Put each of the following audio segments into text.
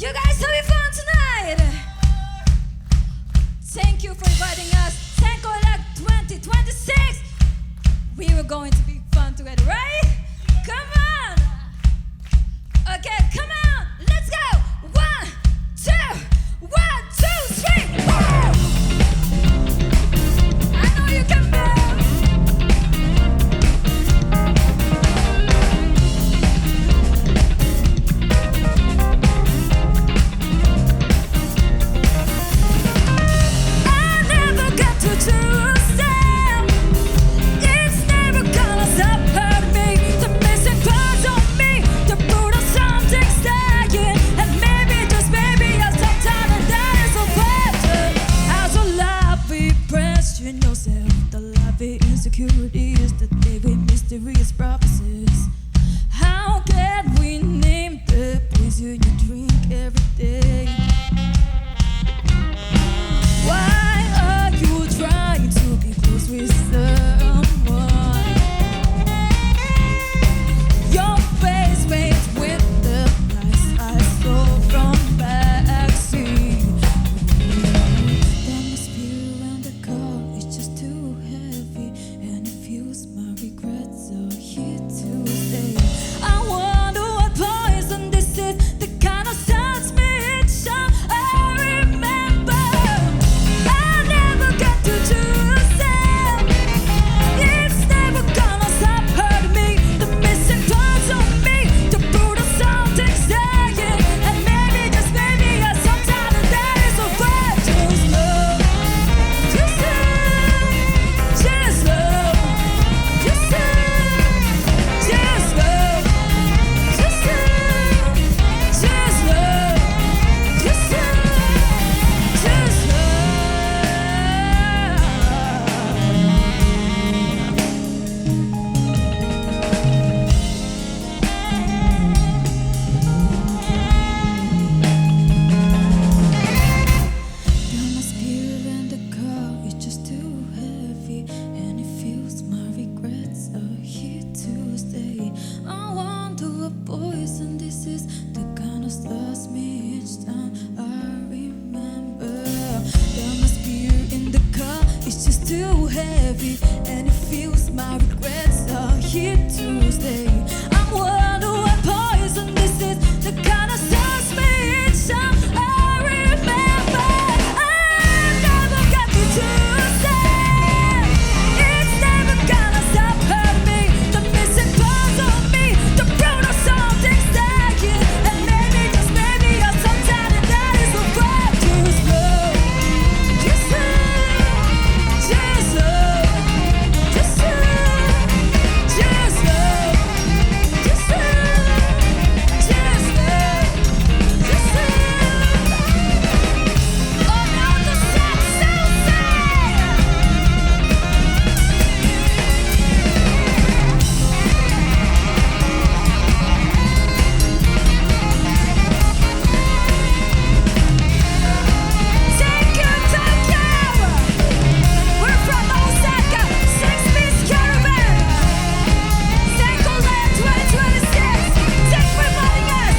You guys having fun tonight? Thank you for inviting us.閃光ライオット2026. We were going to be fun together, right? Come on. Okay, come on. Let's go. 1, 2, 1, 2, 3. Woo! I know you can move. Insecurity is the day with mysterious promises. How can we name the poison you drink every day? Why are you trying to be close with someone? Your face fades with the lies I saw from backseat. The atmosphere around the car is just too heavy, and it feels my regrets are here to stay. I wonder what poison this is, the kind of transmission I remember. I never get to choose it. It's never gonna stop hurting me. The missing parts of me, the brutal something saying, and maybe just maybe sometimes that is a word. Just love, just love, just love, just love, just love, just love, just love, just love, just The atmosphere around the car is just too heavy, and it feels my regrets are here to stay. I wonder what poison this is, the kind of slows me each time I remember. The atmosphere in the car is just too heavy, and it feels my regrets are here to stay. I wonder what poison this is, the kind of slows me each time I remember. I never got to choose it. It's never gonna stop hurting me. The missing parts of me, the brutal something staying, and maybe just maybe sometimes that is the word. Just love, just love, just love, just love, just love, just love, just love, just love. Oh no, the sad, so sad. Thank you, Tokyo. We're from Osaka, 6-piece caravan.閃光ライオット2026. Thanks for inviting us.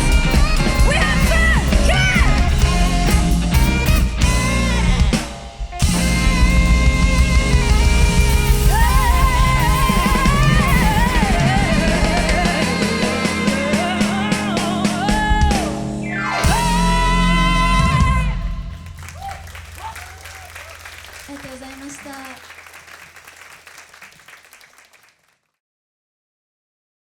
We have fun. Yeah.ありがとうございました。